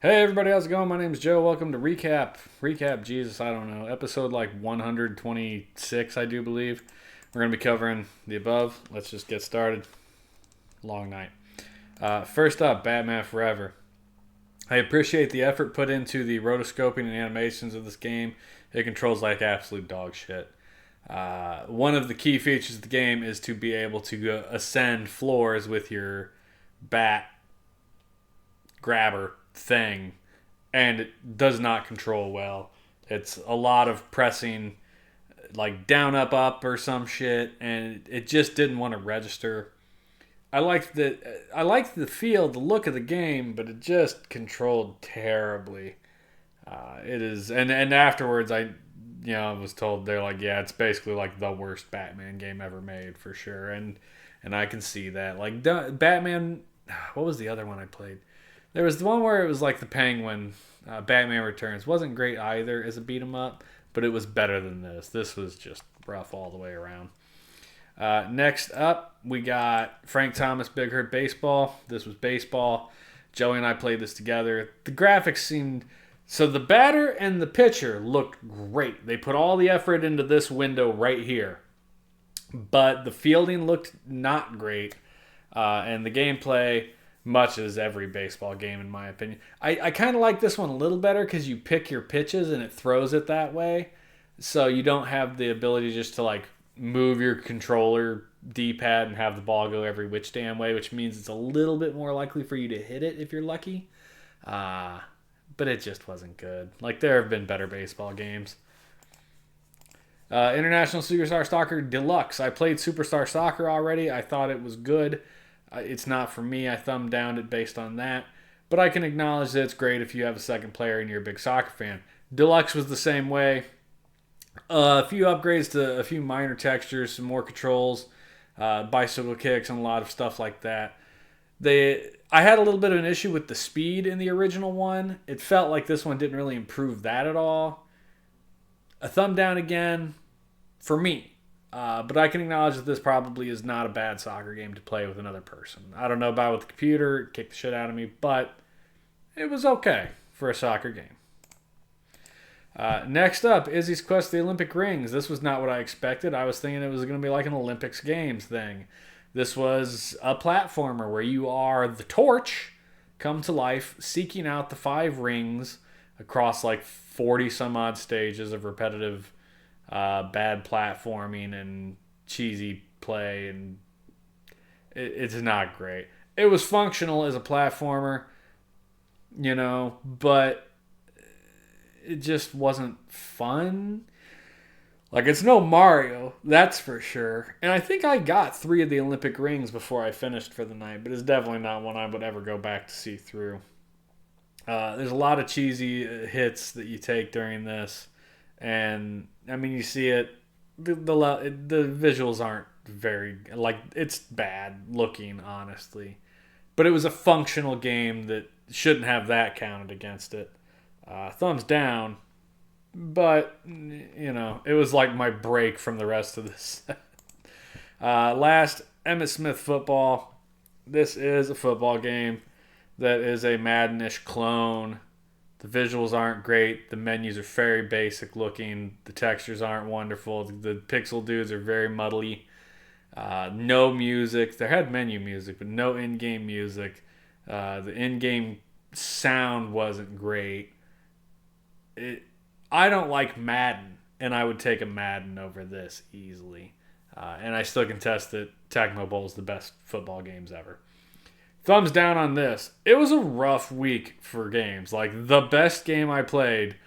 Hey everybody, how's it going? My name's Joe. Welcome to Recap, Jesus, I don't know. Episode like 126, I do believe. We're going to be covering the above. Let's just get started. Long night. First up, Batman Forever. I appreciate the effort put into the rotoscoping and animations of this game. It controls like absolute dog shit. One of the key features of the game is to be able to ascend floors with your bat grabber thing, and it does not control well. It's a lot of pressing like down, up, up, or some shit, and it just didn't want to register. I liked the feel, the look of the game, but it just controlled terribly. It is, and afterwards, I was told they're like, yeah, it's basically like the worst Batman game ever made for sure, and I can see that. Like Batman, what was the other one I played? There was the one where it was like the Penguin, Batman Returns. Wasn't great either as a beat 'em up, but it was better than this. This was just rough all the way around. Next up, we got Frank Thomas Big Hurt Baseball. This was baseball. Joey and I played this together. The graphics seemed so the batter and the pitcher looked great. They put all the effort into this window right here, but the fielding looked not great, and the gameplay much as every baseball game, in my opinion. I kind of like this one a little better because you pick your pitches and it throws it that way. So you don't have the ability just to like move your controller D-pad and have the ball go every which damn way, which means it's a little bit more likely for you to hit it if you're lucky. But it just wasn't good. Like, there have been better baseball games. International Superstar Soccer Deluxe. I played Superstar Soccer already. I thought it was good. It's not for me. I thumbed down it based on that. But I can acknowledge that it's great if you have a second player and you're a big soccer fan. Deluxe was the same way. A few upgrades to a few minor textures, some more controls, bicycle kicks, and a lot of stuff like that. I had a little bit of an issue with the speed in the original one. It felt like this one didn't really improve that at all. A thumb down again for me. But I can acknowledge that this probably is not a bad soccer game to play with another person. I don't know about with the computer, it kicked the shit out of me, but it was okay for a soccer game. Next up, Izzy's Quest for the Olympic Rings. This was not what I expected. I was thinking it was going to be like an Olympics Games thing. This was a platformer where you are the torch come to life, seeking out the 5 rings across like 40 some odd stages of repetitive bad platforming and cheesy play, and it's not great. It was functional as a platformer, but it just wasn't fun. Like, it's no Mario, that's for sure. And I think I got 3 of the Olympic rings before I finished for the night, but it's definitely not one I would ever go back to see through. There's a lot of cheesy hits that you take during this, and I mean, you see it. The visuals aren't very like, it's bad looking, honestly, but it was a functional game that shouldn't have that counted against it. Thumbs down, but it was like my break from the rest of this. Last, Emmitt Smith Football. This is a football game that is a Madden-ish clone. The visuals aren't great. The menus are very basic looking. The textures aren't wonderful. The pixel dudes are very muddly. No music. There had menu music, but no in-game music. The in-game sound wasn't great. I don't like Madden, and I would take a Madden over this easily. And I still contest that Tecmo Bowl is the best football games ever. Thumbs down on this. It was a rough week for games. Like, the best game I played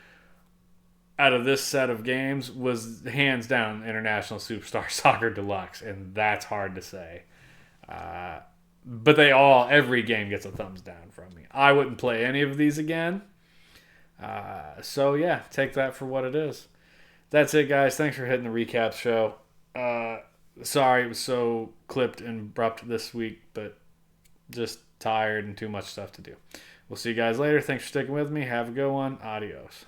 out of this set of games was hands down International Superstar Soccer Deluxe, and that's hard to say. But every game gets a thumbs down from me. I wouldn't play any of these again. So yeah, take that for what it is. That's it, guys. Thanks for hitting the recap show. Sorry it was so clipped and abrupt this week, but just tired and too much stuff to do. We'll see you guys later. Thanks for sticking with me. Have a good one. Adios.